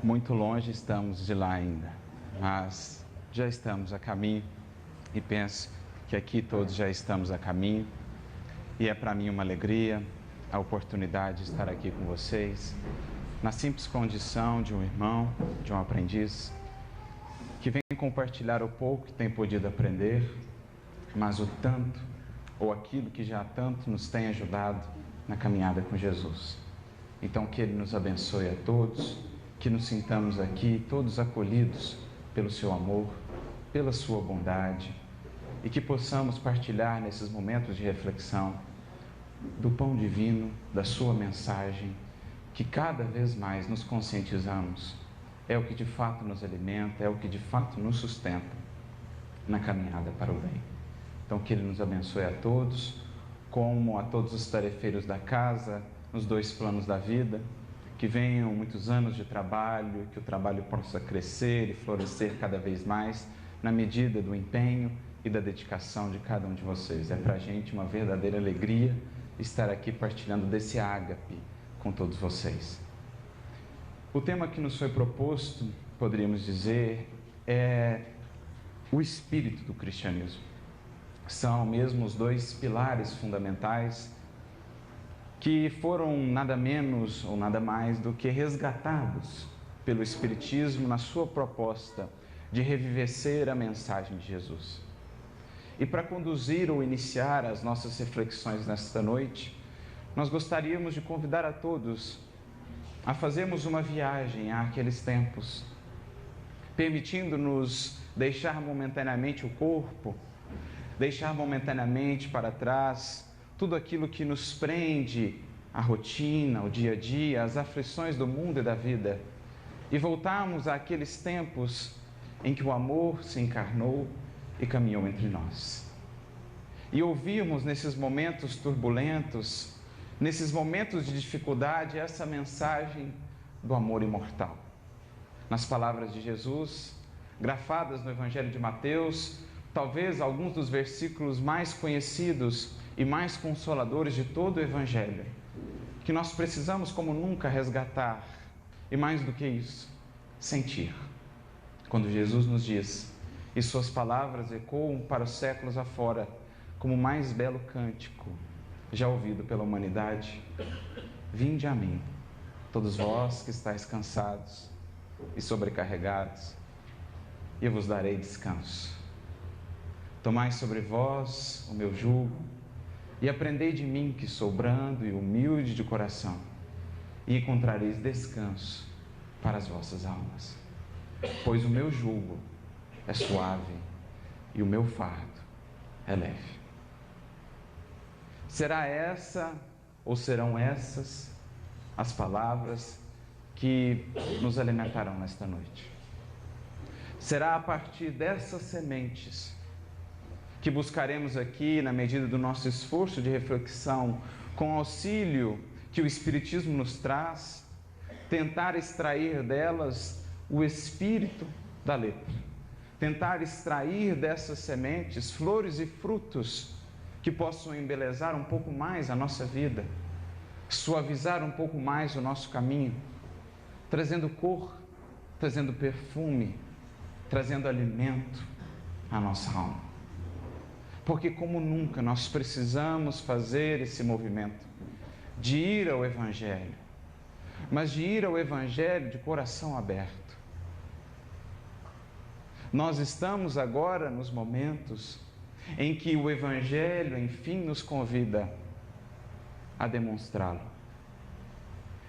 Muito longe estamos de lá ainda, mas já estamos a caminho e penso que aqui todos já estamos a caminho e é para mim uma alegria a oportunidade de estar aqui com vocês, na simples condição de um irmão, de um aprendiz, que vem compartilhar o pouco que tem podido aprender, mas o tanto, ou aquilo que já tanto nos tem ajudado na caminhada com Jesus. Então que Ele nos abençoe a todos, que nos sintamos aqui todos acolhidos pelo Seu amor, pela Sua bondade, e que possamos partilhar nesses momentos de reflexão do pão divino, da Sua mensagem, que cada vez mais nos conscientizamos, é o que de fato nos alimenta, é o que de fato nos sustenta na caminhada para o bem. Então que Ele nos abençoe a todos, como a todos os tarefeiros da casa, nos dois planos da vida, que venham muitos anos de trabalho, que o trabalho possa crescer e florescer cada vez mais, na medida do empenho e da dedicação de cada um de vocês. É para a gente uma verdadeira alegria estar aqui partilhando desse ágape com todos vocês. O tema que nos foi proposto, poderíamos dizer, é o espírito do cristianismo. São mesmo os dois pilares fundamentais que foram nada menos ou nada mais do que resgatados pelo Espiritismo na sua proposta de revivecer a mensagem de Jesus. E para conduzir ou iniciar as nossas reflexões nesta noite, nós gostaríamos de convidar a todos a fazermos uma viagem àqueles tempos, permitindo-nos deixar momentaneamente o corpo, deixar momentaneamente para trás tudo aquilo que nos prende à rotina, ao dia a dia, às aflições do mundo e da vida, e voltarmos àqueles tempos em que o amor se encarnou e caminhou entre nós. E ouvirmos nesses momentos turbulentos, nesses momentos de dificuldade, essa mensagem do amor imortal. Nas palavras de Jesus, grafadas no Evangelho de Mateus, talvez alguns dos versículos mais conhecidos e mais consoladores de todo o Evangelho, que nós precisamos como nunca resgatar, e mais do que isso, sentir. Quando Jesus nos diz, e suas palavras ecoam para os séculos afora, como o mais belo cântico já ouvido pela humanidade: vinde a mim, todos vós que estáis cansados e sobrecarregados, e eu vos darei descanso. Tomai sobre vós o meu jugo e aprendei de mim, que sou brando e humilde de coração, e encontrareis descanso para as vossas almas. Pois o meu jugo é suave e o meu fardo é leve. Será essa, ou serão essas, as palavras que nos alimentarão nesta noite? Será a partir dessas sementes que buscaremos aqui, na medida do nosso esforço de reflexão, com o auxílio que o Espiritismo nos traz, tentar extrair delas o espírito da letra, tentar extrair dessas sementes flores e frutos que possam embelezar um pouco mais a nossa vida, suavizar um pouco mais o nosso caminho, trazendo cor, trazendo perfume, trazendo alimento à nossa alma. Porque como nunca nós precisamos fazer esse movimento de ir ao Evangelho, mas de ir ao Evangelho de coração aberto. Nós estamos agora nos momentos em que o Evangelho, enfim, nos convida a demonstrá-lo.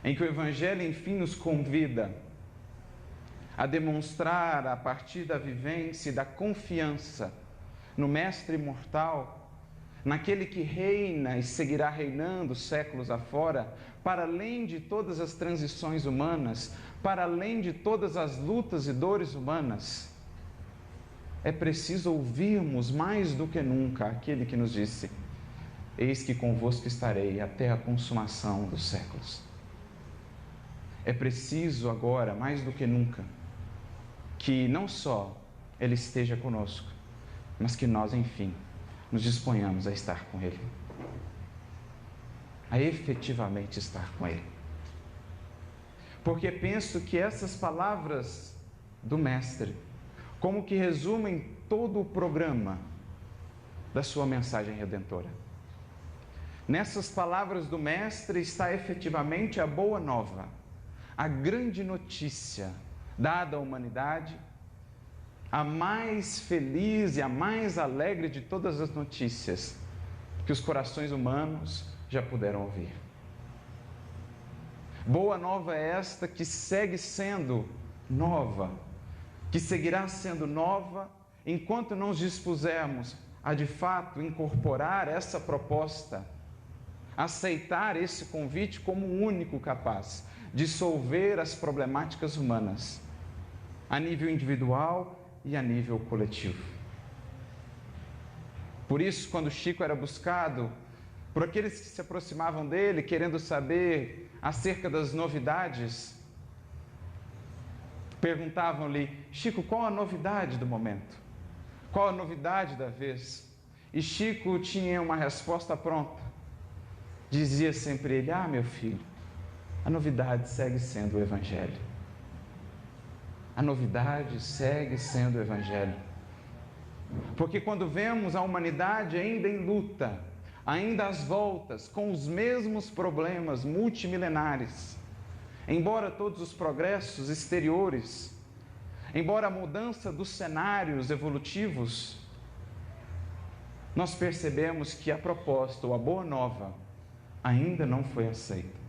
Em que o Evangelho, enfim, nos convida a demonstrar, a partir da vivência e da confiança no Mestre imortal, naquele que reina e seguirá reinando séculos afora, para além de todas as transições humanas, para além de todas as lutas e dores humanas. É preciso ouvirmos mais do que nunca aquele que nos disse: eis que convosco estarei até a consumação dos séculos. É preciso agora, mais do que nunca, que não só Ele esteja conosco, mas que nós, enfim, nos disponhamos a estar com Ele, a efetivamente estar com Ele. porque penso que essas palavras do Mestre, como que resumem todo o programa da sua mensagem redentora. Nessas palavras do Mestre está efetivamente a boa nova, a grande notícia dada à humanidade, a mais feliz e a mais alegre de todas as notícias que os corações humanos já puderam ouvir. Boa nova é esta que segue sendo nova, que seguirá sendo nova enquanto não nos dispusermos a de fato incorporar essa proposta, aceitar esse convite como o único capaz de solver as problemáticas humanas, a nível individual e a nível coletivo. Por isso, quando Chico era buscado por aqueles que se aproximavam dele, querendo saber acerca das novidades, perguntavam-lhe: Chico, qual a novidade do momento? Qual a novidade da vez? E Chico tinha uma resposta pronta. Dizia sempre ele: meu filho, a novidade segue sendo o Evangelho. A novidade segue sendo o Evangelho. Porque quando vemos a humanidade ainda em luta, ainda às voltas, com os mesmos problemas multimilenares, embora todos os progressos exteriores, embora a mudança dos cenários evolutivos, nós percebemos que a proposta, ou a boa nova, ainda não foi aceita.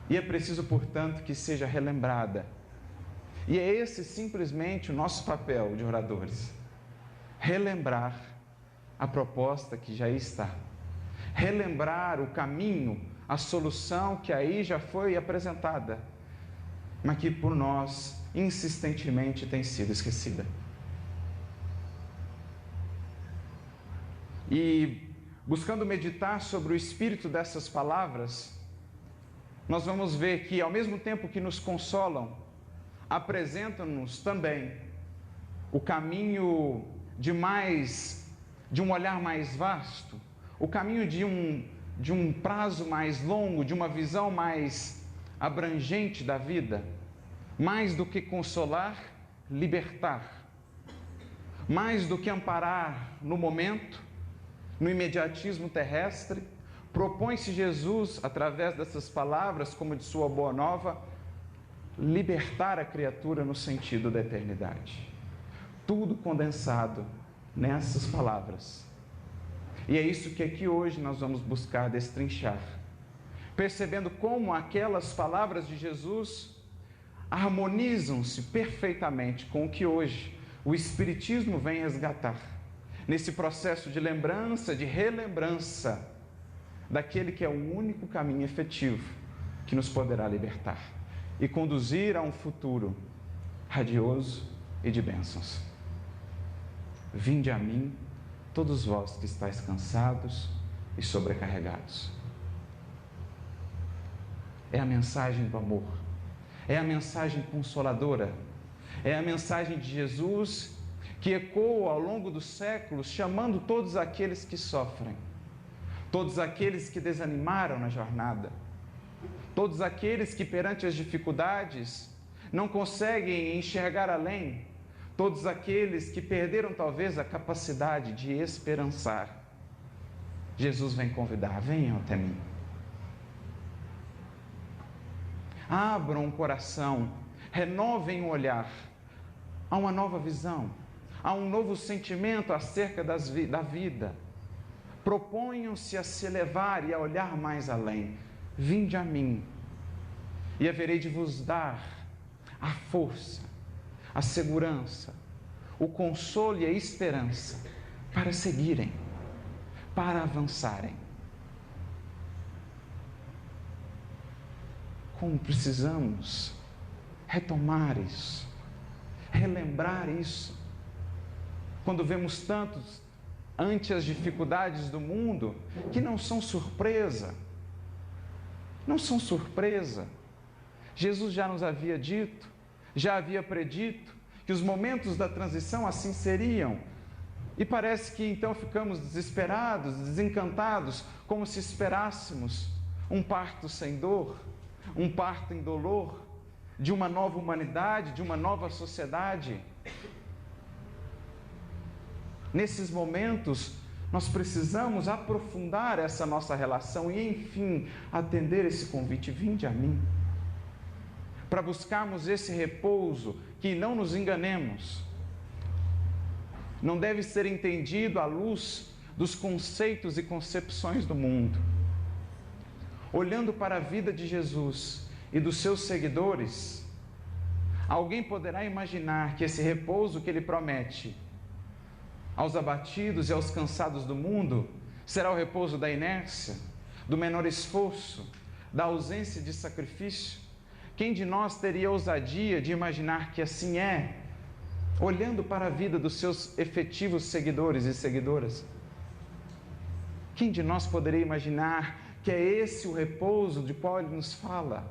E é preciso, portanto, que seja relembrada. E é esse simplesmente o nosso papel de oradores. Relembrar a proposta que já está. Relembrar o caminho, a solução que aí já foi apresentada, mas que por nós insistentemente tem sido esquecida. E buscando meditar sobre o espírito dessas palavras, nós vamos ver que, ao mesmo tempo que nos consolam, apresentam-nos também o caminho de um olhar mais vasto, o caminho de um prazo mais longo, de uma visão mais abrangente da vida, mais do que consolar, libertar, mais do que amparar no momento, no imediatismo terrestre. Propõe-se Jesus, através dessas palavras, como de sua boa nova, libertar a criatura no sentido da eternidade. Tudo condensado nessas palavras. E é isso que aqui hoje nós vamos buscar destrinchar, percebendo como aquelas palavras de Jesus harmonizam-se perfeitamente com o que hoje o Espiritismo vem resgatar, nesse processo de lembrança, de relembrança, daquele que é o único caminho efetivo que nos poderá libertar e conduzir a um futuro radioso e de bênçãos. Vinde a mim, todos vós que estáis cansados e sobrecarregados. É a mensagem do amor, é a mensagem consoladora, é a mensagem de Jesus que ecoa ao longo dos séculos, chamando todos aqueles que sofrem, todos aqueles que desanimaram na jornada, todos aqueles que perante as dificuldades não conseguem enxergar além, todos aqueles que perderam talvez a capacidade de esperançar. Jesus vem convidar: venham até mim. Abram o coração, renovem o olhar, há uma nova visão, há um novo sentimento acerca da vida. Proponham-se a se elevar e a olhar mais além. Vinde a mim, e haverei de vos dar a força, a segurança, o consolo e a esperança para seguirem, para avançarem. Como precisamos retomar isso, relembrar isso, quando vemos tantos ante as dificuldades do mundo que não são surpresa. Não são surpresa. Jesus já nos havia dito, já havia predito que os momentos da transição assim seriam. E parece que então ficamos desesperados, desencantados, como se esperássemos um parto sem dor, um parto indolor de uma nova humanidade, de uma nova sociedade. Nesses momentos, nós precisamos aprofundar essa nossa relação e, enfim, atender esse convite: vinde a mim, para buscarmos esse repouso que, não nos enganemos, não deve ser entendido à luz dos conceitos e concepções do mundo. Olhando para a vida de Jesus e dos seus seguidores, alguém poderá imaginar que esse repouso que ele promete aos abatidos e aos cansados do mundo será o repouso da inércia, do menor esforço, da ausência de sacrifício? Quem de nós teria ousadia de imaginar que assim é, olhando para a vida dos seus efetivos seguidores e seguidoras? Quem de nós poderia imaginar que é esse o repouso de qual ele nos fala?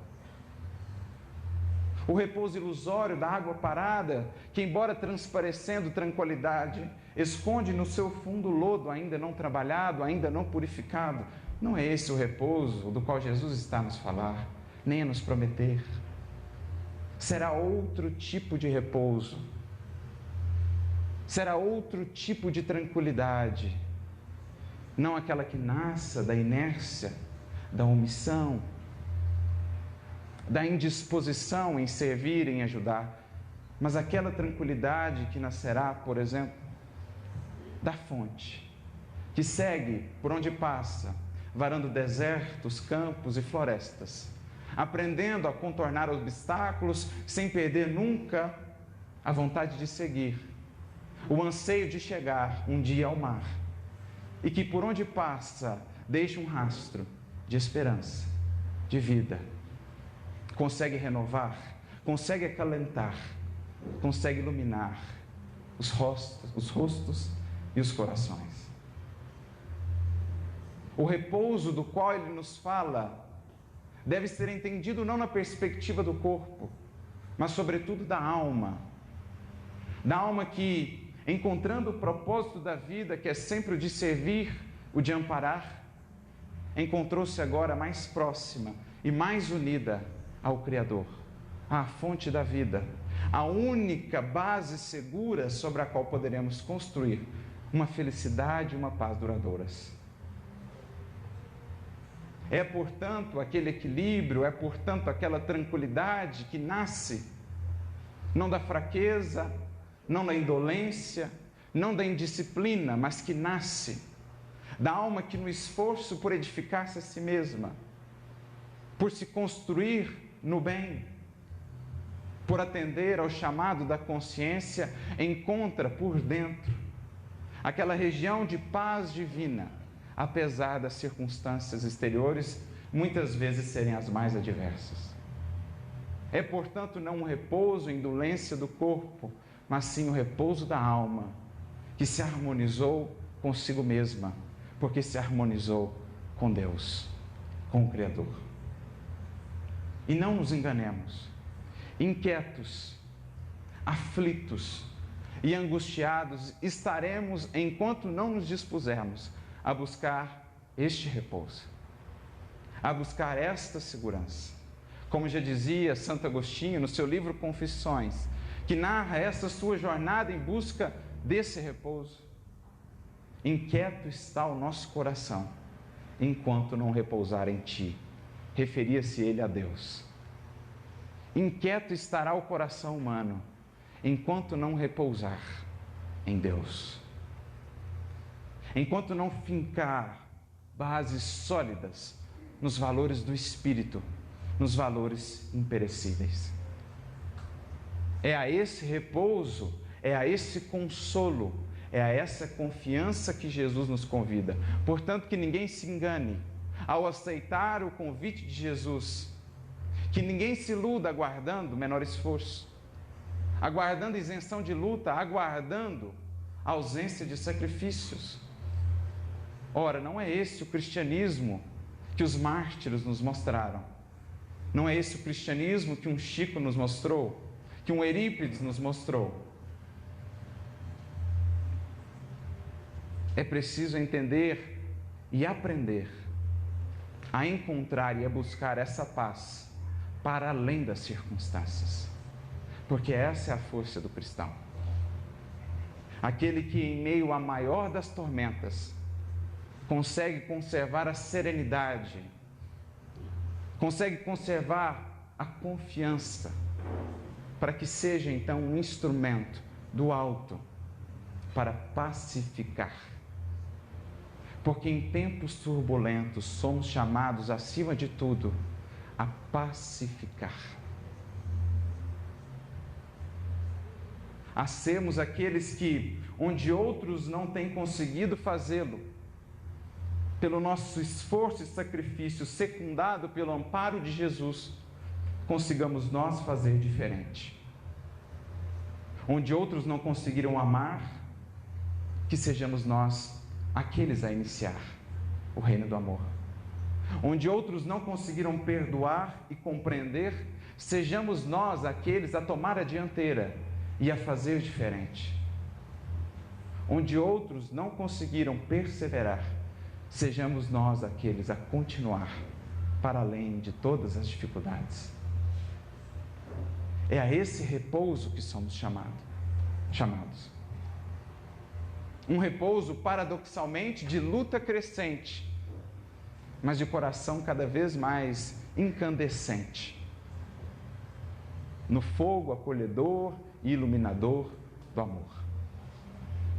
O repouso ilusório da água parada, que, embora transparecendo tranquilidade, esconde no seu fundo lodo ainda não trabalhado, ainda não purificado. Não é esse o repouso do qual Jesus está a nos falar, nem a nos prometer. Será outro tipo de repouso, será outro tipo de tranquilidade, não aquela que nasça da inércia, da omissão, da indisposição em servir, em ajudar, mas aquela tranquilidade que nascerá, por exemplo, da fonte, que segue por onde passa, varando desertos, campos e florestas, aprendendo a contornar obstáculos sem perder nunca a vontade de seguir, o anseio de chegar um dia ao mar, e que por onde passa deixa um rastro de esperança, de vida. Consegue renovar, consegue acalentar, consegue iluminar os rostos e os corações. O repouso do qual ele nos fala deve ser entendido não na perspectiva do corpo, mas sobretudo da alma que, encontrando o propósito da vida, que é sempre o de servir, o de amparar, encontrou-se agora mais próxima e mais unida ao Criador, à fonte da vida, a única base segura sobre a qual poderemos construir uma felicidade e uma paz duradouras. É, portanto, aquele equilíbrio, é, portanto, aquela tranquilidade que nasce não da fraqueza, não da indolência, não da indisciplina, mas que nasce da alma que, no esforço por edificar-se a si mesma, por se construir no bem, por atender ao chamado da consciência, encontra por dentro aquela região de paz divina, apesar das circunstâncias exteriores muitas vezes serem as mais adversas. É, portanto, não um repouso, indolência do corpo, mas sim o repouso da alma, que se harmonizou consigo mesma, porque se harmonizou com Deus, com o Criador. E não nos enganemos, inquietos, aflitos e angustiados estaremos enquanto não nos dispusermos a buscar este repouso, a buscar esta segurança. Como já dizia Santo Agostinho no seu livro Confissões, que narra essa sua jornada em busca desse repouso: inquieto está o nosso coração, enquanto não repousar em ti. Referia-se ele a Deus. Inquieto estará o coração humano, enquanto não repousar em Deus. Enquanto não fincar bases sólidas nos valores do Espírito, nos valores imperecíveis. É a esse repouso, é a esse consolo, é a essa confiança que Jesus nos convida. Portanto, que ninguém se engane ao aceitar o convite de Jesus, que ninguém se iluda aguardando menor esforço, aguardando isenção de luta, aguardando ausência de sacrifícios. Ora, não é esse o cristianismo que os mártires nos mostraram. Não é esse o cristianismo que um Chico nos mostrou, que um Eurípides nos mostrou. É preciso entender e aprender a encontrar e a buscar essa paz para além das circunstâncias, porque essa é a força do cristão. Aquele que, em meio à maior das tormentas, consegue conservar a serenidade, consegue conservar a confiança, para que seja então um instrumento do alto para pacificar. Porque em tempos turbulentos somos chamados, acima de tudo, a pacificar. A sermos aqueles que, onde outros não têm conseguido fazê-lo, pelo nosso esforço e sacrifício secundado pelo amparo de Jesus, consigamos nós fazer diferente. Onde outros não conseguiram amar, que sejamos nós aqueles a iniciar o reino do amor. Onde outros não conseguiram perdoar e compreender, sejamos nós aqueles a tomar a dianteira e a fazer diferente. Onde outros não conseguiram perseverar, sejamos nós aqueles a continuar para além de todas as dificuldades. É a esse repouso que somos chamados. Um repouso, paradoxalmente, de luta crescente, mas de coração cada vez mais incandescente, no fogo acolhedor e iluminador do amor.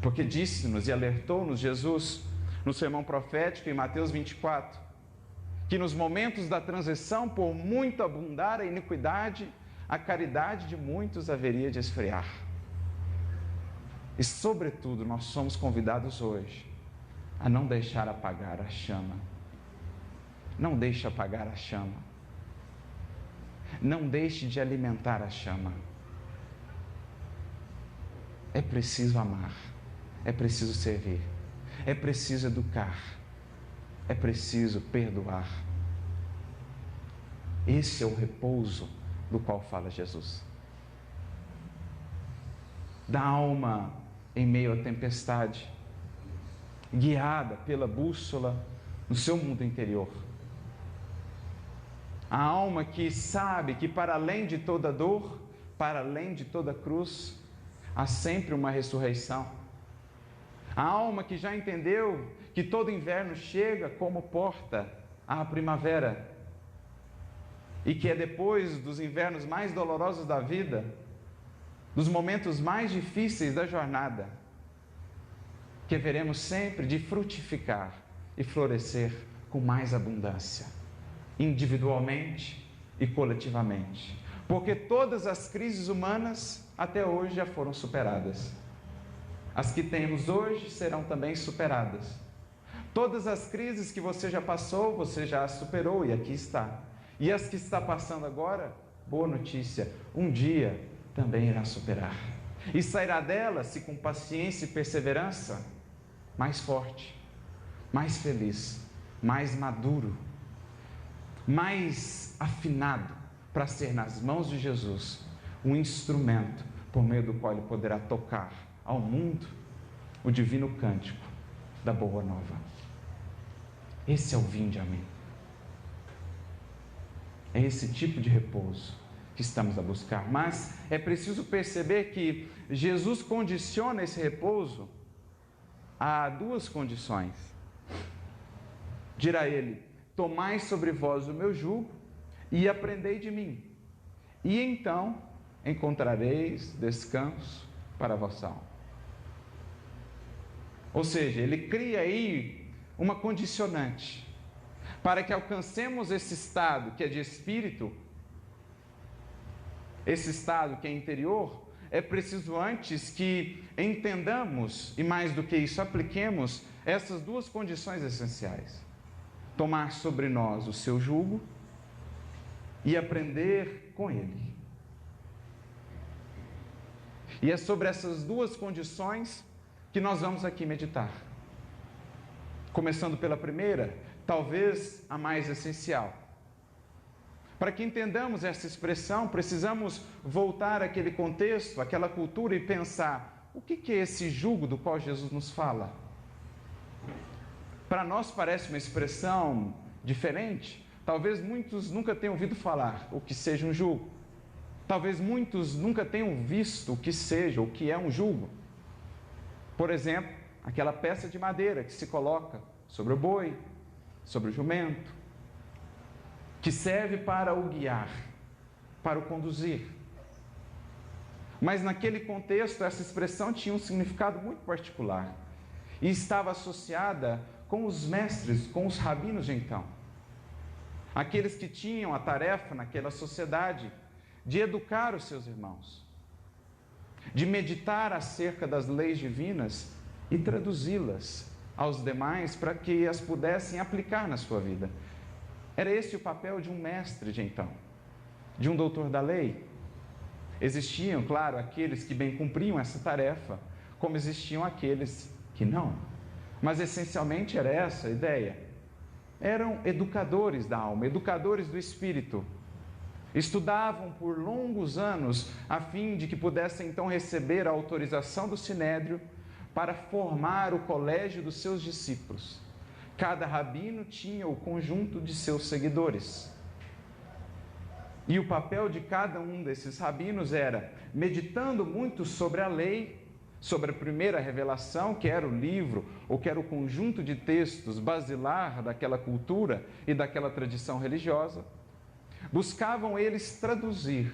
Porque disse-nos e alertou-nos Jesus, no sermão profético em Mateus 24, que nos momentos da transição, por muito abundar a iniquidade, a caridade de muitos haveria de esfriar. E, sobretudo, nós somos convidados hoje a não deixar apagar a chama. Não deixe apagar a chama. Não deixe de alimentar a chama. É preciso amar, é preciso servir, é preciso educar, é preciso perdoar. Esse é o repouso do qual fala Jesus. Da alma em meio à tempestade, guiada pela bússola no seu mundo interior. A alma que sabe que para além de toda dor, para além de toda cruz, há sempre uma ressurreição. A alma que já entendeu que todo inverno chega como porta à primavera, e que é depois dos invernos mais dolorosos da vida, dos momentos mais difíceis da jornada, que veremos sempre de frutificar e florescer com mais abundância, individualmente e coletivamente. Porque todas as crises humanas até hoje já foram superadas. As que temos hoje serão também superadas. Todas as crises que você já passou, você já superou e aqui está. E as que está passando agora, boa notícia, um dia também irá superar. E sairá dela, se com paciência e perseverança, mais forte, mais feliz, mais maduro, mais afinado para ser nas mãos de Jesus um instrumento por meio do qual ele poderá tocar ao mundo o divino cântico da Boa Nova. Esse é o vinde a mim. É esse tipo de repouso que estamos a buscar, mas é preciso perceber que Jesus condiciona esse repouso a duas condições. Dirá ele: tomai sobre vós o meu jugo e aprendei de mim, e então encontrareis descanso para a vossa alma. Ou seja, ele cria aí uma condicionante para que alcancemos esse estado que é de espírito, esse estado que é interior. É preciso antes que entendamos, e mais do que isso, apliquemos essas duas condições essenciais: tomar sobre nós o seu jugo e aprender com ele. E é sobre essas duas condições que nós vamos aqui meditar. Começando pela primeira, talvez a mais essencial. Para que entendamos essa expressão, precisamos voltar àquele contexto, àquela cultura e pensar: o que é esse jugo do qual Jesus nos fala? Para nós parece uma expressão diferente, Talvez muitos nunca tenham ouvido falar o que seja um jugo. Talvez muitos nunca tenham visto o que seja, o que é um jugo. Por exemplo, aquela peça de madeira que se coloca sobre o boi, sobre o jumento, que serve para o guiar, para o conduzir. Mas naquele contexto, essa expressão tinha um significado muito particular e estava associada com os mestres, com os rabinos de então. Aqueles que tinham a tarefa naquela sociedade de educar os seus irmãos, de meditar acerca das leis divinas e traduzi-las aos demais para que as pudessem aplicar na sua vida. Era esse o papel de um mestre de então, de um doutor da lei. Existiam, claro, aqueles que bem cumpriam essa tarefa, como existiam aqueles que não. Mas essencialmente era essa a ideia. Eram educadores da alma, educadores do espírito. Estudavam por longos anos a fim de que pudessem então receber a autorização do Sinédrio para formar o colégio dos seus discípulos. Cada rabino tinha o conjunto de seus seguidores. E o papel de cada um desses rabinos era, meditando muito sobre a lei, sobre a primeira revelação, que era o livro, ou que era o conjunto de textos basilar daquela cultura e daquela tradição religiosa, buscavam eles traduzir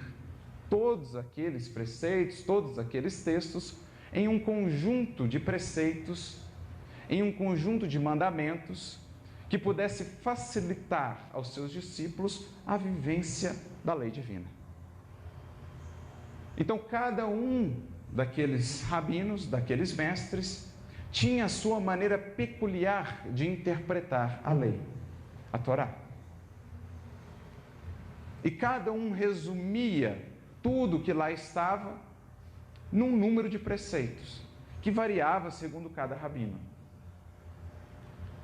todos aqueles preceitos, todos aqueles textos, em um conjunto de preceitos, em um conjunto de mandamentos, que pudesse facilitar aos seus discípulos a vivência da lei divina. Então, cada um daqueles rabinos, daqueles mestres, tinha a sua maneira peculiar de interpretar a lei, a Torá. E cada um resumia tudo que lá estava num número de preceitos, que variava segundo cada rabino.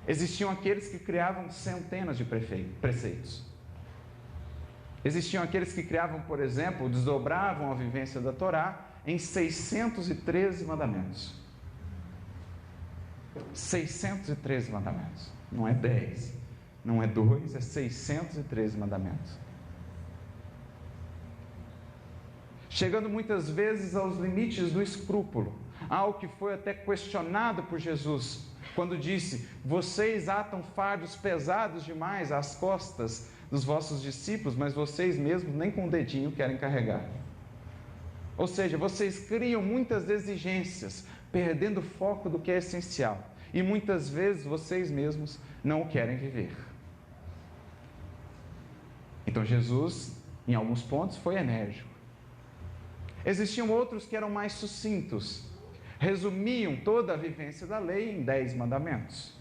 Existiam aqueles que criavam centenas de preceitos. Existiam aqueles que criavam, por exemplo, desdobravam a vivência da Torá em 613 mandamentos. 613 mandamentos. Não é 10, não é 2, é 613 mandamentos. Chegando muitas vezes aos limites do escrúpulo, algo que foi até questionado por Jesus, quando disse: vocês atam fardos pesados demais às costas dos vossos discípulos, mas vocês mesmos nem com o dedinho querem carregar. Ou seja, vocês criam muitas exigências, perdendo o foco do que é essencial, e muitas vezes vocês mesmos não o querem viver. Então Jesus, em alguns pontos, foi enérgico. Existiam outros que eram mais sucintos, resumiam toda a vivência da lei em 10 mandamentos.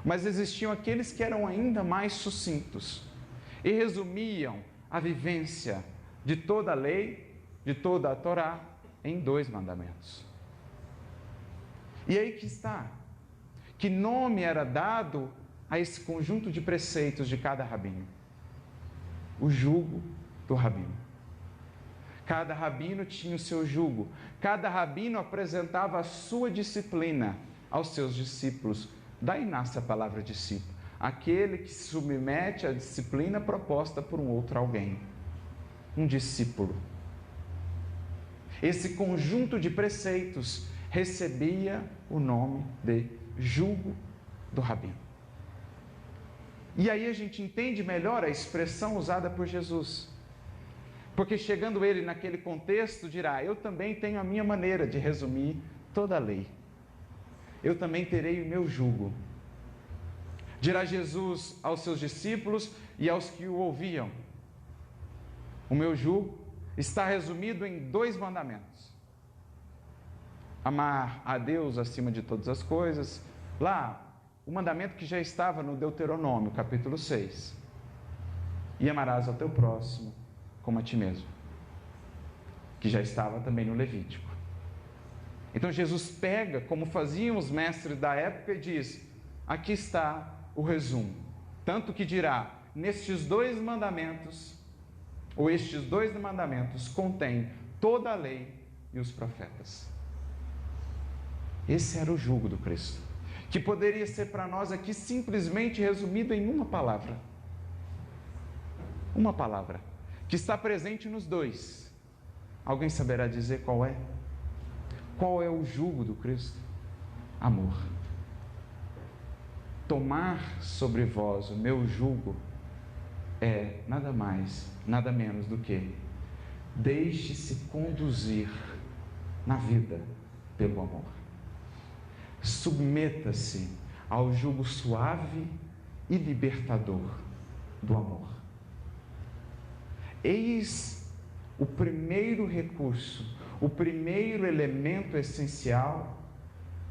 Mas existiam aqueles que eram ainda mais sucintos e resumiam a vivência de toda a lei, de toda a Torá, em 2 mandamentos. E aí que está, que nome era dado a esse conjunto de preceitos de cada rabino? O jugo do rabino. Cada rabino tinha o seu jugo, cada rabino apresentava a sua disciplina aos seus discípulos. Daí nasce a palavra discípulo, aquele que se submete à disciplina proposta por um outro alguém, um discípulo. Esse conjunto de preceitos recebia o nome de jugo do rabino. E aí a gente entende melhor a expressão usada por Jesus. Porque chegando ele naquele contexto, dirá: eu também tenho a minha maneira de resumir toda a lei. Eu também terei o meu jugo. Dirá Jesus aos seus discípulos e aos que o ouviam: o meu jugo está resumido em 2 mandamentos. Amar a Deus acima de todas as coisas. Lá, o mandamento que já estava no Deuteronômio, capítulo 6. E amarás ao teu próximo como a ti mesmo, que já estava também no Levítico. Então Jesus pega, como faziam os mestres da época, e diz: aqui está o resumo. Tanto que dirá: nestes 2 mandamentos, ou estes 2 mandamentos contêm toda a lei e os profetas. Esse era o jugo do Cristo, que poderia ser para nós aqui simplesmente resumido em uma palavra. Uma palavra, que está presente nos dois. Alguém saberá dizer qual é? Qual é o jugo do Cristo? Amor. Tomar sobre vós o meu jugo é nada mais, nada menos do que deixe-se conduzir na vida pelo amor. Submeta-se ao jugo suave e libertador do amor. Eis o primeiro recurso, o primeiro elemento essencial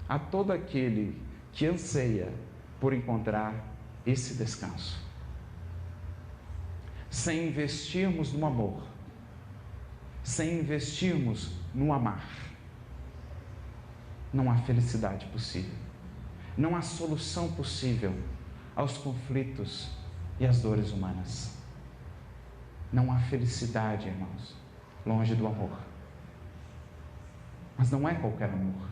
a todo aquele que anseia por encontrar esse descanso. Sem investirmos no amor, sem investirmos no amar, não há felicidade possível, não há solução possível aos conflitos e às dores humanas. Não há felicidade, irmãos, longe do amor. Mas não é qualquer amor.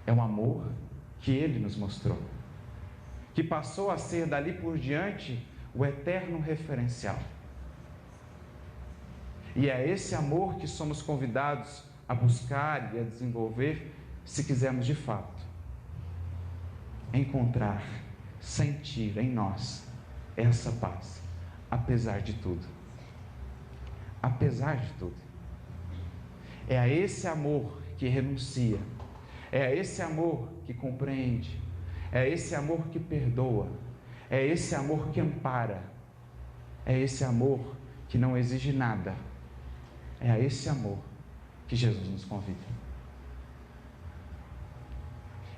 É um amor que Ele nos mostrou, que passou a ser dali por diante o eterno referencial. E é esse amor que somos convidados a buscar e a desenvolver, se quisermos de fato encontrar, sentir em nós essa paz, apesar de tudo. Apesar de tudo. É a esse amor que renuncia, é a esse amor que compreende, é a esse amor que perdoa, é esse amor que ampara, é esse amor que não exige nada, é a esse amor que Jesus nos convida.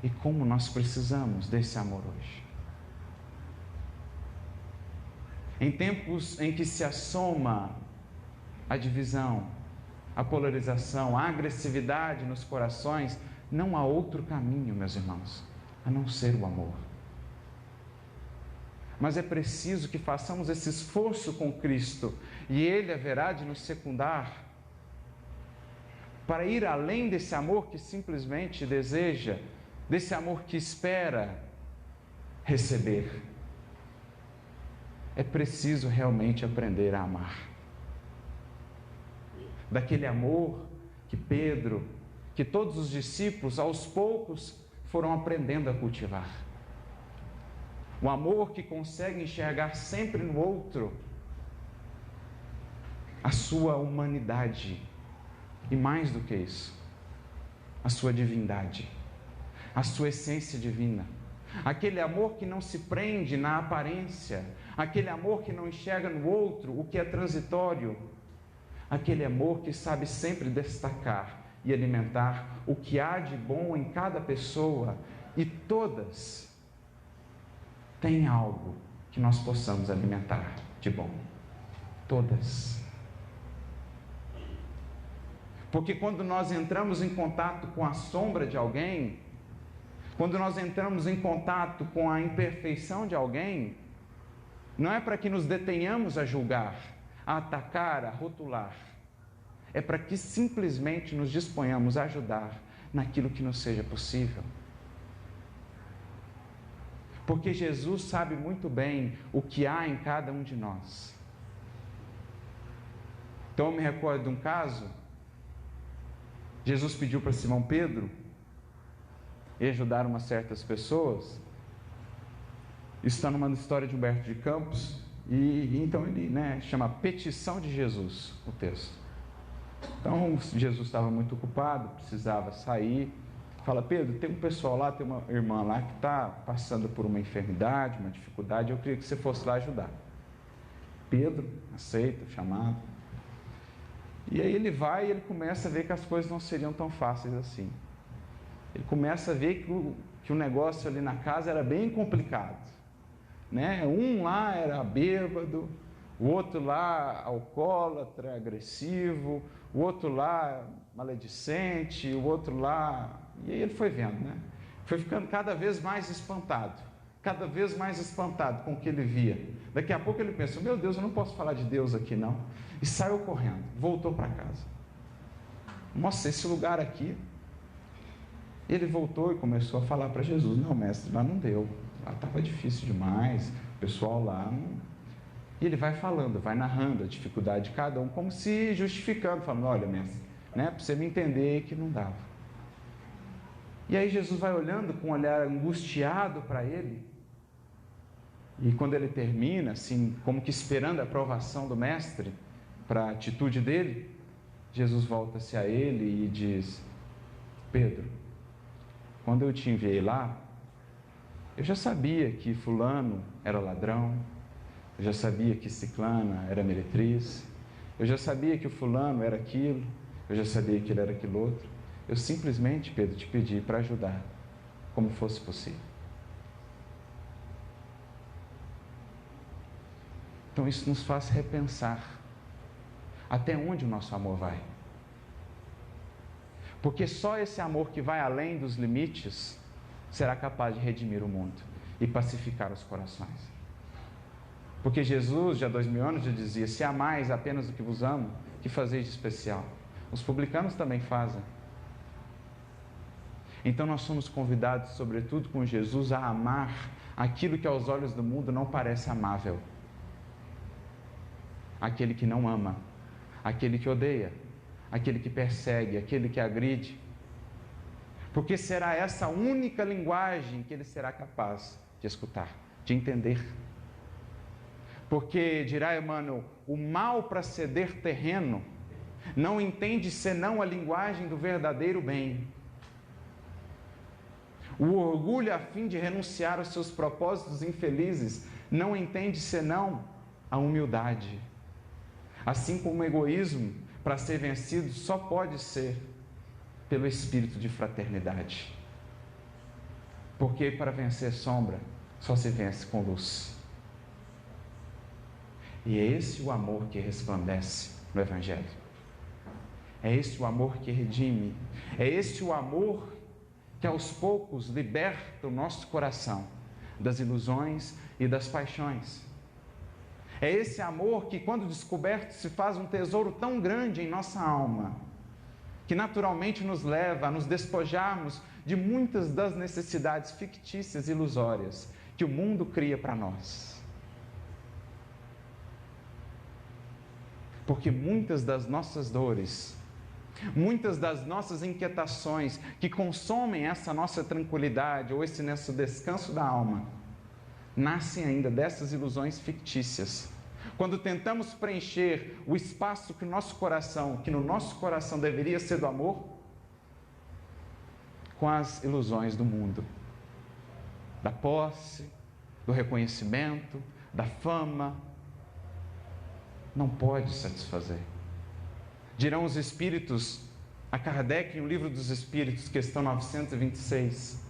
E como nós precisamos desse amor hoje. Em tempos em que se assoma a divisão, a polarização, a agressividade nos corações, não há outro caminho, meus irmãos, a não ser o amor. Mas é preciso que façamos esse esforço com Cristo, e Ele haverá de nos secundar, para ir além desse amor que simplesmente deseja, desse amor que espera receber. É preciso realmente aprender a amar. Daquele amor que Pedro, que todos os discípulos, aos poucos, foram aprendendo a cultivar. O amor que consegue enxergar sempre no outro a sua humanidade. E mais do que isso, a sua divindade, a sua essência divina. Aquele amor que não se prende na aparência, aquele amor que não enxerga no outro o que é transitório, aquele amor que sabe sempre destacar e alimentar o que há de bom em cada pessoa, e todas têm algo que nós possamos alimentar de bom. Todas. Porque quando nós entramos em contato com a sombra de alguém, quando nós entramos em contato com a imperfeição de alguém, não é para que nos detenhamos a julgar, a atacar, a rotular. É para que simplesmente nos disponhamos a ajudar naquilo que nos seja possível. Porque Jesus sabe muito bem o que há em cada um de nós. Então eu me recordo de um caso. Jesus pediu para Simão Pedro e ajudar umas certas pessoas. Isso está numa história de Humberto de Campos, e então ele chama Petição de Jesus, o texto. Então Jesus estava muito ocupado, precisava sair, fala: Pedro, tem um pessoal lá, tem uma irmã lá que está passando por uma enfermidade, uma dificuldade, eu queria que você fosse lá ajudar. Pedro aceita o chamado, e aí ele vai e ele começa a ver que as coisas não seriam tão fáceis assim. Ele começa a ver que o negócio ali na casa era bem complicado, né? Um lá era bêbado, o outro lá alcoólatra, agressivo, o outro lá maledicente, o outro lá... E aí ele foi vendo, né? Foi ficando cada vez mais espantado com o que ele via. Daqui a pouco ele pensou: meu Deus, eu não posso falar de Deus aqui não. E saiu correndo, voltou para casa. Nossa, esse lugar aqui Ele voltou e começou a falar para Jesus: não, mestre, lá não deu, lá estava difícil demais, o pessoal lá não... E ele vai falando, vai narrando a dificuldade de cada um, como se justificando, falando: olha, mestre, né, para você me entender que não dava. E aí Jesus vai olhando com um olhar angustiado para ele, e quando ele termina, assim, como que esperando a aprovação do mestre para a atitude dele, Jesus volta-se a ele e diz: Pedro, quando eu te enviei lá, eu já sabia que fulano era ladrão, eu já sabia que ciclana era meretriz, eu já sabia que o fulano era aquilo, eu já sabia que ele era aquilo outro. Eu simplesmente, Pedro, te pedi para ajudar, como fosse possível. Então isso nos faz repensar até onde o nosso amor vai. Porque só esse amor que vai além dos limites será capaz de redimir o mundo e pacificar os corações. Porque Jesus, já há 2000 anos, já dizia: se amais apenas o que vos amo, que fazeis de especial? Os publicanos também fazem. Então nós somos convidados, sobretudo com Jesus, a amar aquilo que aos olhos do mundo não parece amável. Aquele que não ama, aquele que odeia, aquele que persegue, aquele que agride. Porque será essa única linguagem que ele será capaz de escutar, de entender. Porque, dirá Emmanuel, o mal para ceder terreno não entende senão a linguagem do verdadeiro bem. O orgulho, a fim de renunciar aos seus propósitos infelizes, não entende senão a humildade. Assim como o egoísmo, para ser vencido, só pode ser pelo espírito de fraternidade. Porque para vencer sombra, só se vence com luz. E é esse o amor que resplandece no Evangelho. É esse o amor que redime. É esse o amor que aos poucos liberta o nosso coração das ilusões e das paixões. É esse amor que, quando descoberto, se faz um tesouro tão grande em nossa alma, que naturalmente nos leva a nos despojarmos de muitas das necessidades fictícias e ilusórias que o mundo cria para nós. Porque muitas das nossas dores, muitas das nossas inquietações que consomem essa nossa tranquilidade ou esse nosso descanso da alma, nascem ainda dessas ilusões fictícias. Quando tentamos preencher o espaço que no nosso coração deveria ser do amor, com as ilusões do mundo, da posse, do reconhecimento, da fama, não pode satisfazer. Dirão os Espíritos, a Kardec, em O Livro dos Espíritos, questão 926,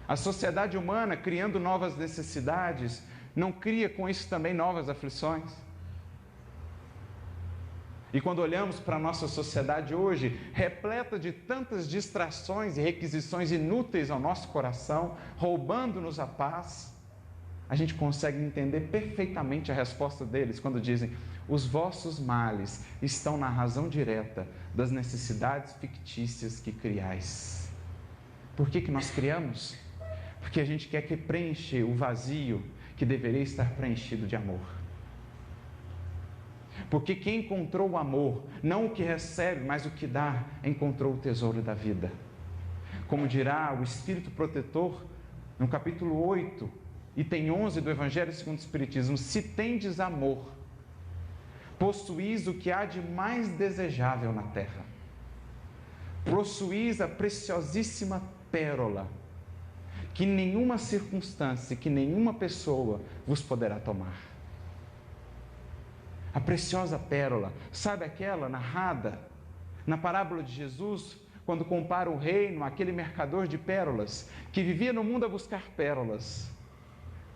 a sociedade humana, criando novas necessidades, não cria com isso também novas aflições? E quando olhamos para a nossa sociedade hoje, repleta de tantas distrações e requisições inúteis ao nosso coração, roubando-nos a paz, a gente consegue entender perfeitamente a resposta deles quando dizem: os vossos males estão na razão direta das necessidades fictícias que criais. Por que nós criamos? Porque a gente quer que preencher o vazio que deveria estar preenchido de amor. Porque quem encontrou o amor, não o que recebe, mas o que dá, encontrou o tesouro da vida. Como dirá o Espírito Protetor, no capítulo 8, item 11 do Evangelho segundo o Espiritismo: se tendes amor, possuís o que há de mais desejável na terra. Possuís a preciosíssima pérola, que nenhuma circunstância, que nenhuma pessoa vos poderá tomar. A preciosa pérola, sabe aquela narrada na parábola de Jesus, quando compara o reino àquele mercador de pérolas, que vivia no mundo a buscar pérolas,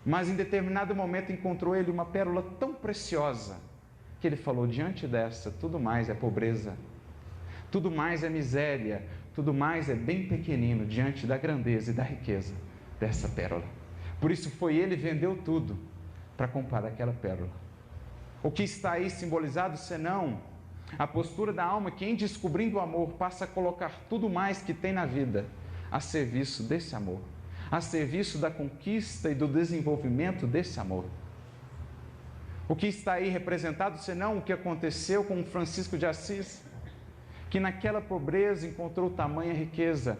mas em determinado momento encontrou ele uma pérola tão preciosa, que ele falou: diante dessa, tudo mais é pobreza, tudo mais é miséria, tudo mais é bem pequenino diante da grandeza e da riqueza dessa pérola. Por isso foi ele, vendeu tudo para comprar aquela pérola. O que está aí simbolizado senão A postura da alma que, em descobrindo o amor, passa a colocar tudo mais que tem na vida a serviço desse amor, a serviço da conquista e do desenvolvimento desse amor. O que está aí representado, senão o que aconteceu com Francisco de Assis, que naquela pobreza encontrou tamanha riqueza,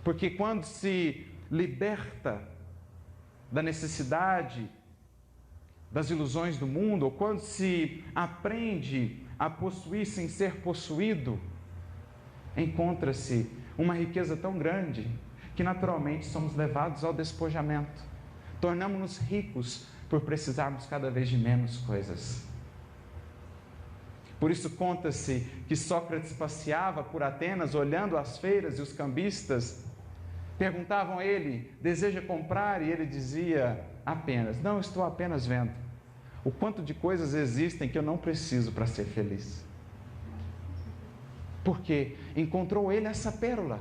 porque quando se liberta da necessidade, das ilusões do mundo, ou quando se aprende a possuir sem ser possuído, encontra-se uma riqueza tão grande que naturalmente somos levados ao despojamento. Tornamos-nos ricos por precisarmos cada vez de menos coisas. Por isso conta-se que Sócrates passeava por Atenas olhando as feiras e os cambistas perguntavam a ele: deseja comprar? E ele dizia apenas: não, estou apenas vendo o quanto de coisas existem que eu não preciso para ser feliz. Porque encontrou ele essa pérola,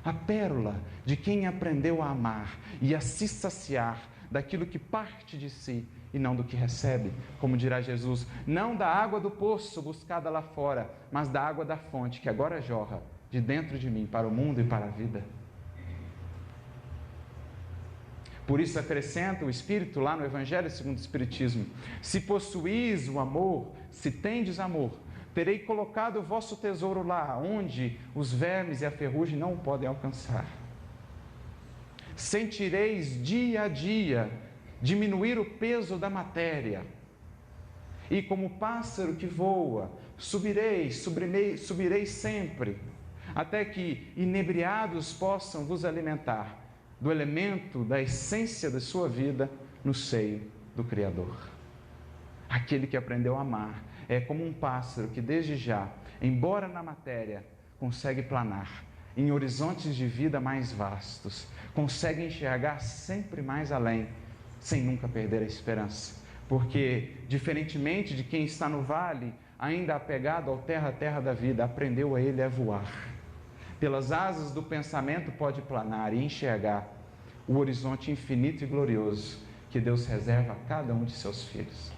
a pérola de quem aprendeu a amar e a se saciar daquilo que parte de si e não do que recebe, como dirá Jesus, não da água do poço buscada lá fora, mas da água da fonte que agora jorra de dentro de mim para o mundo e para a vida. Por isso acrescenta o Espírito lá no Evangelho segundo o Espiritismo: se possuís o amor, se tendes amor, terei colocado o vosso tesouro lá, onde os vermes e a ferrugem não o podem alcançar. Sentireis dia a dia diminuir o peso da matéria, e como pássaro que voa, subireis sempre, até que inebriados possam vos alimentar do elemento, da essência da sua vida no seio do Criador. Aquele que aprendeu a amar é como um pássaro que desde já, embora na matéria, consegue planar em horizontes de vida mais vastos, consegue enxergar sempre mais além, sem nunca perder a esperança. Porque, diferentemente de quem está no vale, ainda apegado ao terra da vida, aprendeu a ele a voar. Pelas asas do pensamento pode planar e enxergar o horizonte infinito e glorioso que Deus reserva a cada um de seus filhos.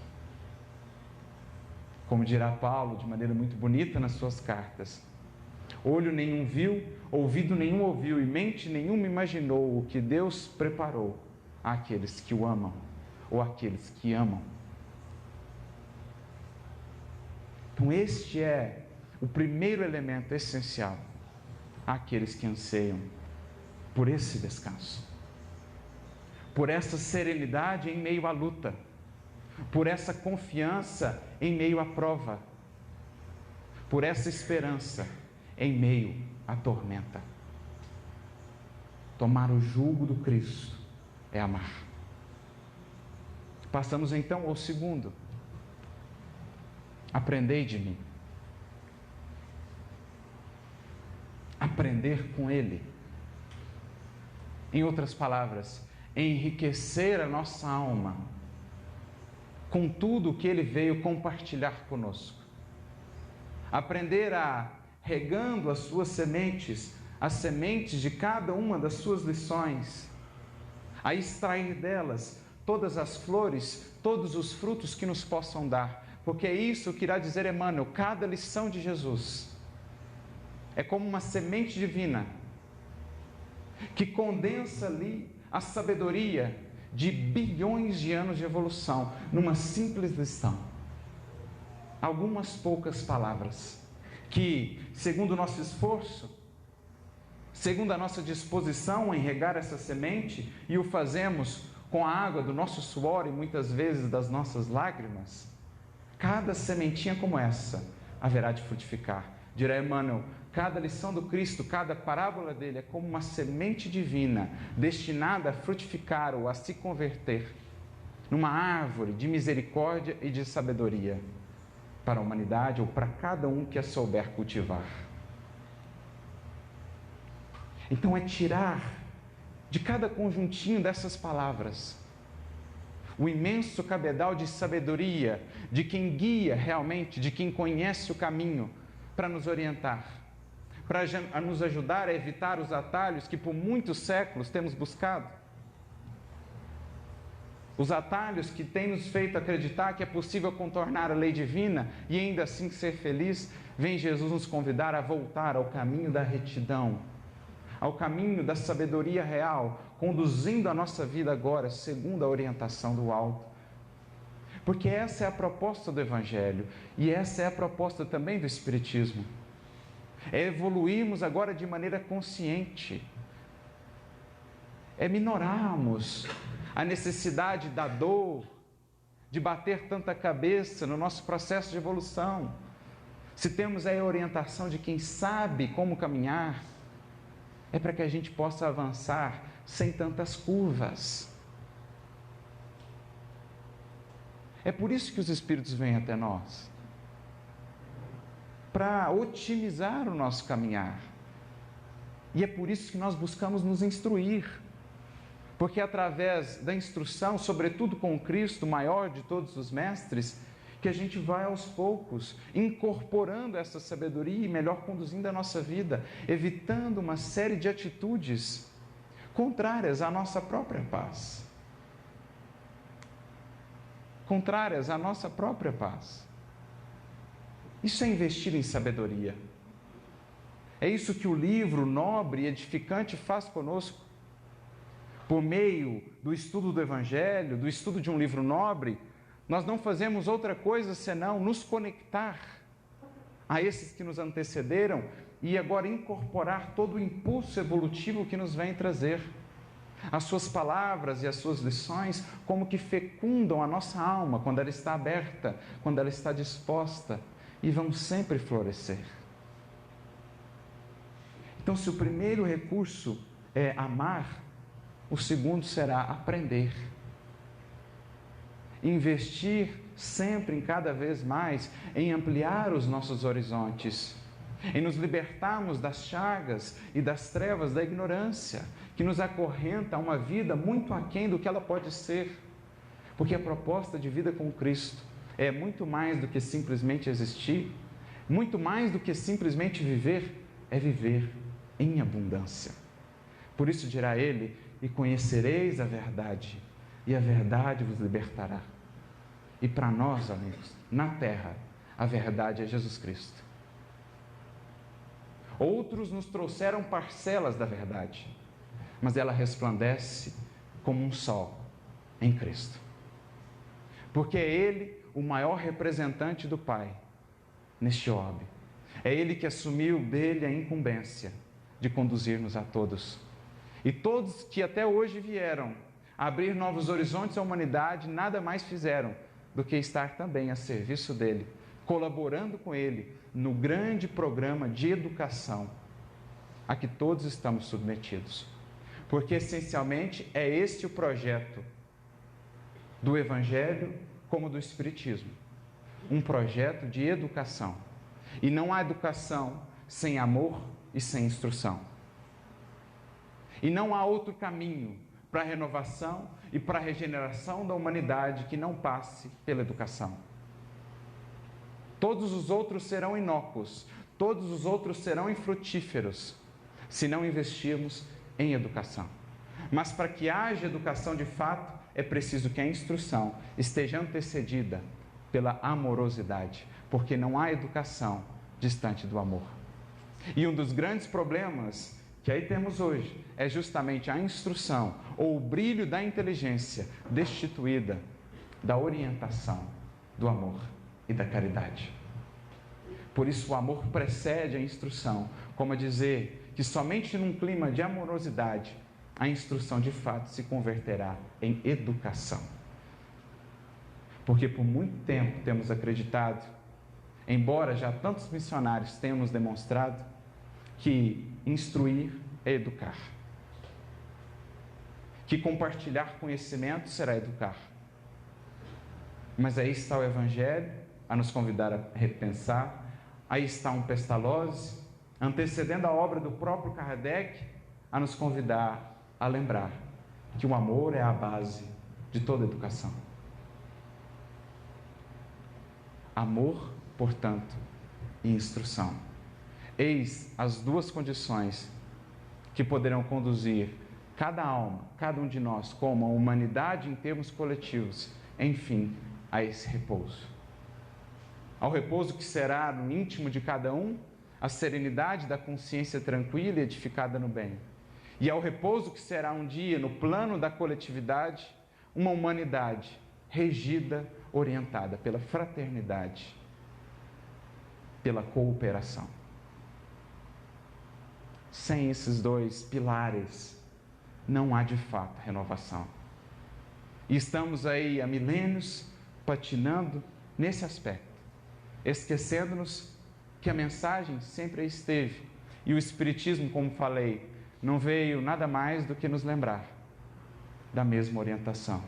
Como dirá Paulo de maneira muito bonita nas suas cartas: olho nenhum viu, ouvido nenhum ouviu e mente nenhuma imaginou o que Deus preparou àqueles que o amam, ou àqueles que amam. Então este é o primeiro elemento essencial àqueles que anseiam por esse descanso, por essa serenidade em meio à luta, por essa confiança em meio à prova, por essa esperança em meio à tormenta. Tomar o jugo do Cristo é amar. Passamos então ao segundo: aprendei de mim. Aprender com Ele. Em outras palavras, enriquecer a nossa alma com tudo o que Ele veio compartilhar conosco. Aprender a, regando as suas sementes, as sementes de cada uma das suas lições, a extrair delas todas as flores, todos os frutos que nos possam dar, porque é isso que irá dizer Emmanuel: cada lição de Jesus é como uma semente divina que condensa ali a sabedoria de bilhões de anos de evolução numa simples lição. Algumas poucas palavras que, segundo o nosso esforço, segundo a nossa disposição em regar essa semente, e o fazemos com a água do nosso suor e muitas vezes das nossas lágrimas, cada sementinha como essa haverá de frutificar. Dirá Emmanuel: cada lição do Cristo, cada parábola dele é como uma semente divina destinada a frutificar ou a se converter numa árvore de misericórdia e de sabedoria para a humanidade ou para cada um que a souber cultivar. Então é tirar de cada conjuntinho dessas palavras o imenso cabedal de sabedoria de quem guia realmente, de quem conhece o caminho, para nos orientar, para nos ajudar a evitar os atalhos que por muitos séculos temos buscado. os atalhos que têm nos feito acreditar que é possível contornar a lei divina e ainda assim ser feliz, vem Jesus nos convidar a voltar ao caminho da retidão, ao caminho da sabedoria real, conduzindo a nossa vida agora segundo a orientação do alto. Porque essa é a proposta do Evangelho e essa é a proposta também do Espiritismo. É evoluirmos agora de maneira consciente, é minorarmos a necessidade da dor, de bater tanta cabeça no nosso processo de evolução. Se temos aí a orientação de quem sabe como caminhar, é para que a gente possa avançar sem tantas curvas. É por isso que os Espíritos vêm até nós, para otimizar o nosso caminhar. E é por isso que nós buscamos nos instruir, porque através da instrução, sobretudo com o Cristo, o maior de todos os mestres, que a gente vai aos poucos incorporando essa sabedoria e melhor conduzindo a nossa vida, evitando uma série de atitudes contrárias à nossa própria paz. Contrárias à nossa própria paz. Isso é investir em sabedoria. É isso que o livro nobre e edificante faz conosco. Por meio do estudo do Evangelho, do estudo de um livro nobre, nós não fazemos outra coisa senão nos conectar a esses que nos antecederam e agora incorporar todo o impulso evolutivo que nos vem trazer. As suas palavras e as suas lições como que fecundam a nossa alma quando ela está aberta, quando ela está disposta, e vão sempre florescer. Então, se o primeiro recurso é amar, o segundo será aprender. Investir sempre, em cada vez mais, em ampliar os nossos horizontes, em nos libertarmos das chagas e das trevas da ignorância, que nos acorrenta a uma vida muito aquém do que ela pode ser. Porque a proposta de vida com Cristo é muito mais do que simplesmente existir, muito mais do que simplesmente viver, é viver em abundância. Por isso dirá ele: e conhecereis a verdade, e a verdade vos libertará. E para nós, amigos, na terra, a verdade é Jesus Cristo. Outros nos trouxeram parcelas da verdade, mas ela resplandece como um sol em Cristo. Porque é Ele o maior representante do Pai neste orbe. É Ele que assumiu dele a incumbência de conduzir-nos a todos. E todos que até hoje vieram abrir novos horizontes à humanidade, nada mais fizeram do que estar também a serviço dele, colaborando com ele no grande programa de educação a que todos estamos submetidos. Porque essencialmente é este o projeto do Evangelho como do Espiritismo, um projeto de educação. E não há educação sem amor e sem instrução. E não há outro caminho para a renovação e para a regeneração da humanidade que não passe pela educação. Todos os outros serão inócuos, todos os outros serão infrutíferos, se não investirmos em educação. Mas para que haja educação de fato, é preciso que a instrução esteja antecedida pela amorosidade, porque não há educação distante do amor. E um dos grandes problemas que aí temos hoje é justamente a instrução ou o brilho da inteligência destituída da orientação do amor e da caridade. Por isso o amor precede a instrução, como a dizer que somente num clima de amorosidade a instrução de fato se converterá em educação. Porque por muito tempo temos acreditado, embora já tantos missionários tenham nos demonstrado, que instruir é educar. Que compartilhar conhecimento será educar. Mas aí está o Evangelho a nos convidar a repensar. Aí está um Pestalozzi, antecedendo a obra do próprio Kardec, a nos convidar a lembrar que o amor é a base de toda educação. Amor, portanto, e instrução. Eis as duas condições que poderão conduzir cada alma, cada um de nós, como a humanidade em termos coletivos, enfim, a esse repouso. Ao repouso que será no íntimo de cada um, a serenidade da consciência tranquila e edificada no bem. E ao repouso que será um dia no plano da coletividade, uma humanidade regida, orientada pela fraternidade, pela cooperação. Sem esses dois pilares, não há de fato renovação. E estamos aí há milênios patinando nesse aspecto, esquecendo-nos que a mensagem sempre esteve. E o Espiritismo, como falei, não veio nada mais do que nos lembrar da mesma orientação.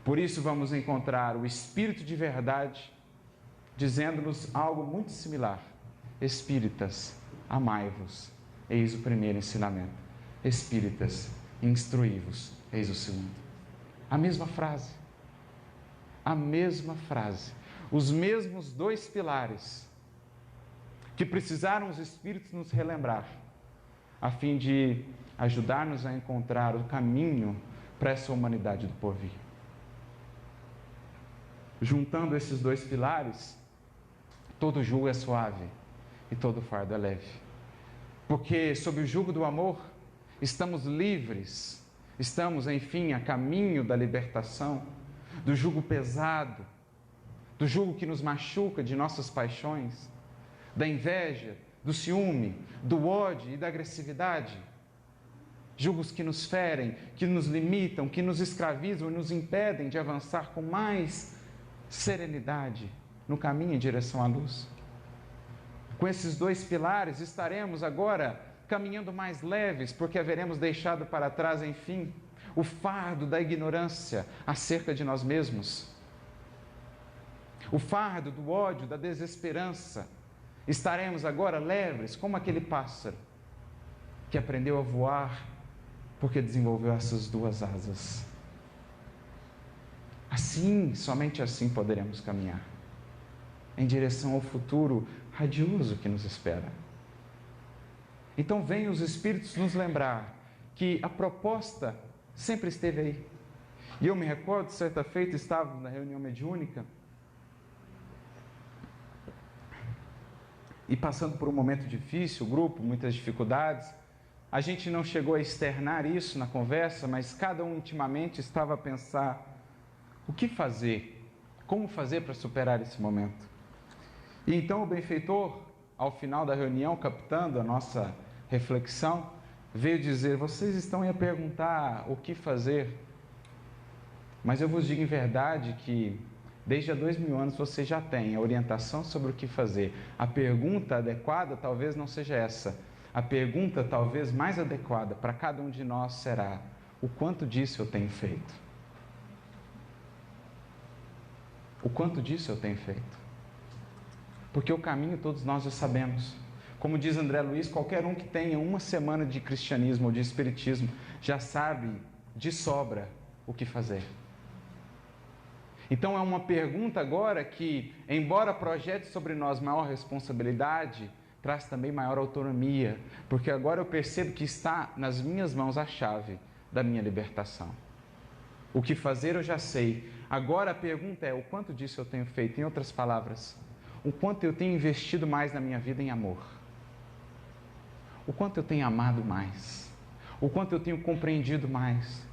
Por isso vamos encontrar o Espírito de verdade dizendo-nos algo muito similar. Espíritas, amai-vos, eis o primeiro ensinamento. Espíritas, instruí-vos, eis o segundo. A mesma frase. A mesma frase. Os mesmos dois pilares que precisaram os Espíritos nos relembrar, a fim de ajudar-nos a encontrar o caminho para essa humanidade do porvir. Juntando esses dois pilares, todo jugo é suave e todo fardo é leve. Porque sob o jugo do amor, estamos livres, estamos, enfim, a caminho da libertação, do jugo pesado, do jugo que nos machuca de nossas paixões, da inveja, do ciúme, do ódio e da agressividade. Jugos que nos ferem, que nos limitam, que nos escravizam e nos impedem de avançar com mais serenidade no caminho em direção à luz. Com esses dois pilares estaremos agora caminhando mais leves, porque haveremos deixado para trás, enfim, o fardo da ignorância acerca de nós mesmos, o fardo do ódio, da desesperança. Estaremos agora leves, como aquele pássaro que aprendeu a voar porque desenvolveu essas duas asas. Assim, somente assim poderemos caminhar em direção ao futuro radioso que nos espera. Então, venham os Espíritos nos lembrar que a proposta sempre esteve aí. E eu me recordo, certa feita, estávamos na reunião mediúnica e passando por um momento difícil, o grupo, muitas dificuldades. A gente não chegou a externar isso na conversa, mas cada um intimamente estava a pensar: o que fazer? Como fazer para superar esse momento? E então o benfeitor, ao final da reunião, captando a nossa reflexão, veio dizer: vocês estão aí a perguntar o que fazer, mas eu vos digo em verdade que desde há 2000 anos você já tem a orientação sobre o que fazer. A pergunta adequada talvez não seja essa. A pergunta talvez mais adequada para cada um de nós será: o quanto disso eu tenho feito? O quanto disso eu tenho feito? Porque o caminho todos nós já sabemos. Como diz André Luiz, qualquer um que tenha uma semana de cristianismo ou de espiritismo já sabe de sobra o que fazer. Então é uma pergunta agora que, embora projete sobre nós maior responsabilidade, traz também maior autonomia, porque agora eu percebo que está nas minhas mãos a chave da minha libertação. O que fazer eu já sei. Agora a pergunta é: o quanto disso eu tenho feito? Em outras palavras, o quanto eu tenho investido mais na minha vida em amor? O quanto eu tenho amado mais? O quanto eu tenho compreendido mais?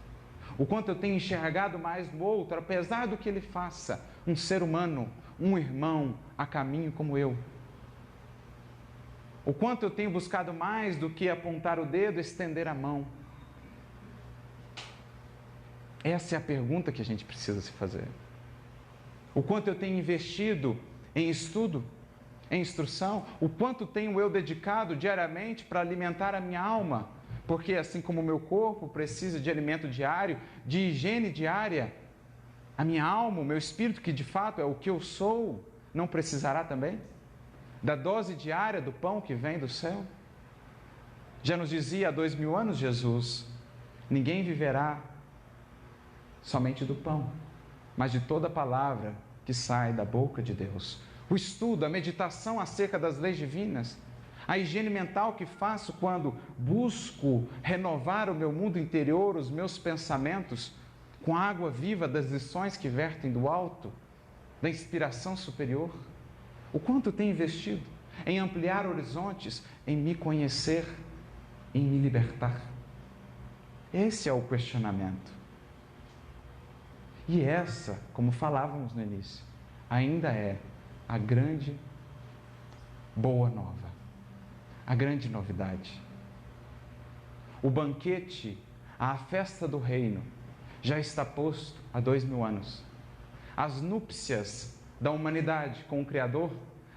O quanto eu tenho enxergado mais no outro, apesar do que ele faça, um ser humano, um irmão a caminho como eu? O quanto eu tenho buscado mais do que apontar o dedo, estender a mão? Essa é a pergunta que a gente precisa se fazer. O quanto eu tenho investido em estudo, em instrução? O quanto tenho eu dedicado diariamente para alimentar a minha alma? Porque assim como o meu corpo precisa de alimento diário, de higiene diária, a minha alma, o meu espírito, que de fato é o que eu sou, não precisará também? Da dose diária do pão que vem do céu? Já nos dizia há 2000 anos Jesus: ninguém viverá somente do pão, mas de toda palavra que sai da boca de Deus. O estudo, a meditação acerca das leis divinas, A higiene mental que faço quando busco renovar o meu mundo interior, os meus pensamentos, com a água viva das lições que vertem do alto, da inspiração superior. O quanto tenho investido em ampliar horizontes, em me conhecer, em me libertar. Esse é o questionamento. E essa, como falávamos no início, ainda é a grande boa nova, a grande novidade. O banquete, a festa do reino, já está posto há 2000 anos. As núpcias da humanidade com o Criador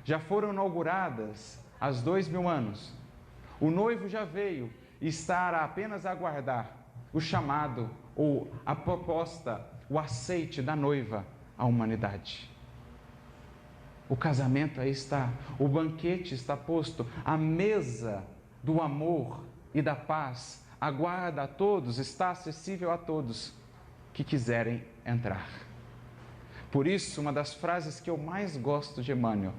já foram inauguradas há 2000 anos. O noivo já veio e está a apenas aguardar o chamado ou a proposta, o aceite da noiva à humanidade. O casamento aí está, o banquete está posto, a mesa do amor e da paz aguarda a todos, está acessível a todos que quiserem entrar. Por isso, uma das frases que eu mais gosto de Emmanuel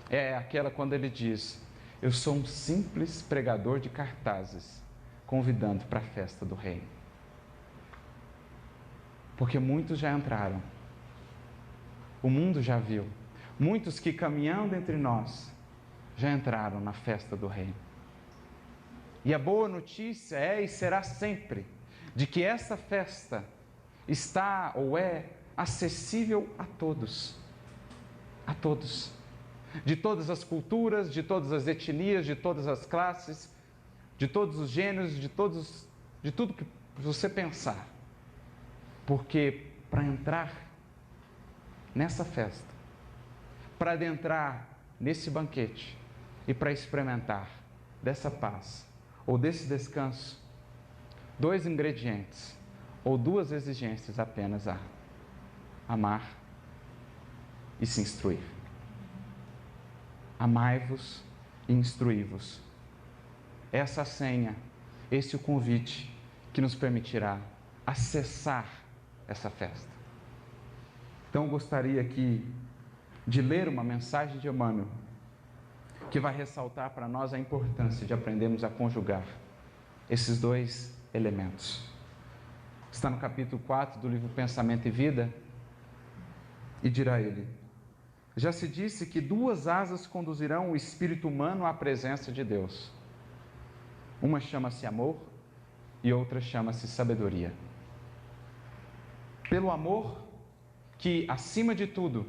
é aquela quando ele diz: eu sou um simples pregador de cartazes, convidando para a festa do reino. Porque muitos já entraram, o mundo já viu, muitos que caminhando entre nós já entraram na festa do reino. E a boa notícia é e será sempre de que essa festa está ou é acessível a todos, de todas as culturas, de todas as etnias, de todas as classes, de todos os gêneros, de tudo que você pensar. Porque para entrar nessa festa, para adentrar nesse banquete e para experimentar dessa paz ou desse descanso, 2 ingredientes ou 2 exigências apenas há: amar e se instruir. Amai-vos e instruí-vos. Essa senha, esse é o convite que nos permitirá acessar essa festa. Então eu gostaria aqui de ler uma mensagem de Emmanuel que vai ressaltar para nós a importância de aprendermos a conjugar esses 2 elementos. Está no capítulo 4 do livro Pensamento e Vida, e dirá ele: já se disse que 2 asas conduzirão o espírito humano à presença de Deus. Uma chama-se amor e outra chama-se sabedoria. Pelo amor, que, acima de tudo,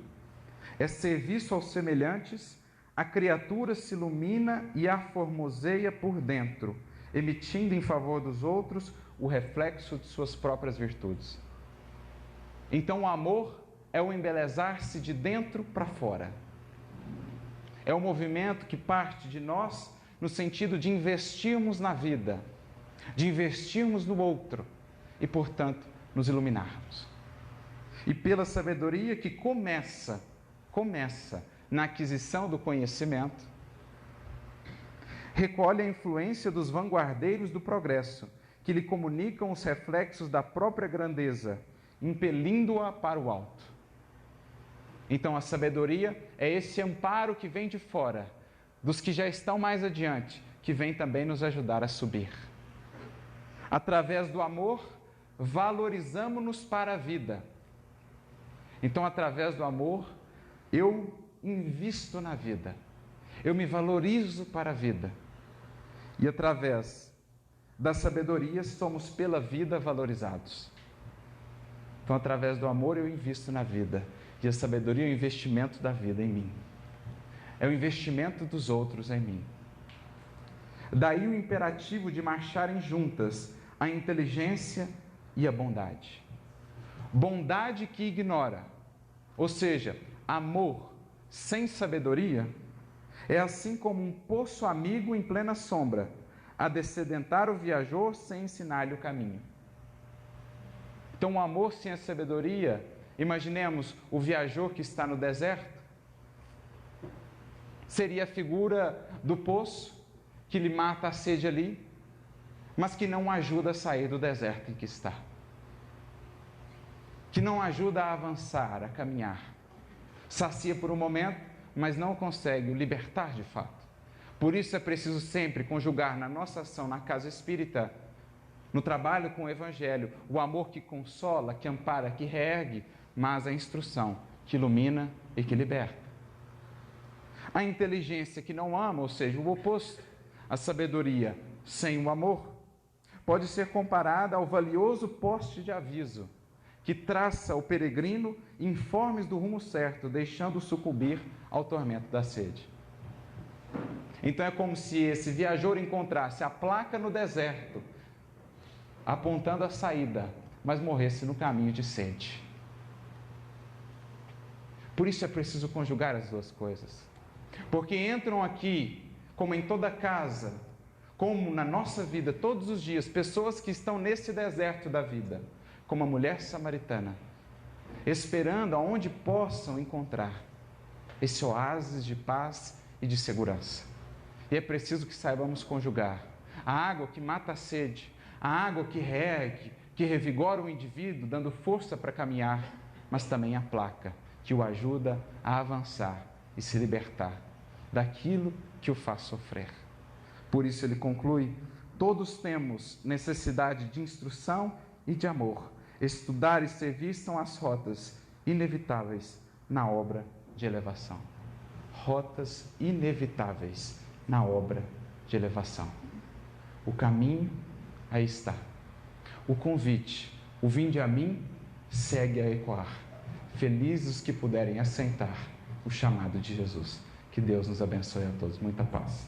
é serviço aos semelhantes, a criatura se ilumina e a formoseia por dentro, emitindo em favor dos outros o reflexo de suas próprias virtudes. Então o amor é o embelezar-se de dentro para fora. É o movimento que parte de nós no sentido de investirmos na vida, de investirmos no outro e, portanto, nos iluminarmos. E pela sabedoria que começa na aquisição do conhecimento, recolhe a influência dos vanguardeiros do progresso, que lhe comunicam os reflexos da própria grandeza, impelindo-a para o alto. Então a sabedoria é esse amparo que vem de fora, dos que já estão mais adiante, que vem também nos ajudar a subir. Através do amor, valorizamo-nos para a vida. Então, através do amor, eu invisto na vida, eu me valorizo para a vida. E através da sabedoria, somos pela vida valorizados. Então, através do amor, eu invisto na vida. E a sabedoria é o investimento da vida em mim. É o investimento dos outros em mim. Daí o imperativo de marcharem juntas a inteligência e a bondade. Bondade que ignora, ou seja, amor sem sabedoria, é assim como um poço amigo em plena sombra, a dessedentar o viajor sem ensinar-lhe o caminho. Então, o amor sem a sabedoria, imaginemos o viajor que está no deserto, seria a figura do poço que lhe mata a sede ali, mas que não ajuda a sair do deserto em que está. Que não ajuda a avançar, a caminhar. Sacia por um momento, mas não consegue o libertar de fato. Por isso é preciso sempre conjugar na nossa ação na casa espírita, no trabalho com o Evangelho, o amor que consola, que ampara, que reergue, mas a instrução que ilumina e que liberta. A inteligência que não ama, ou seja, o oposto, a sabedoria sem o amor, pode ser comparada ao valioso poste de aviso que traça o peregrino informes do rumo certo, deixando-o sucumbir ao tormento da sede. Então é como se esse viajor encontrasse a placa no deserto, apontando a saída, mas morresse no caminho de sede. Por isso é preciso conjugar as duas coisas. Porque entram aqui, como em toda casa, como na nossa vida, todos os dias, pessoas que estão nesse deserto da vida, como a mulher samaritana, esperando aonde possam encontrar esse oásis de paz e de segurança. E é preciso que saibamos conjugar a água que mata a sede, a água que reergue, que revigora o indivíduo, dando força para caminhar, mas também a placa que o ajuda a avançar e se libertar daquilo que o faz sofrer. Por isso ele conclui: todos temos necessidade de instrução e de amor. Estudar e servir são as rotas inevitáveis na obra de elevação. Rotas inevitáveis na obra de elevação. O caminho aí está. O convite, o vinde a mim, segue a ecoar. Felizes os que puderem assentar o chamado de Jesus. Que Deus nos abençoe a todos. Muita paz.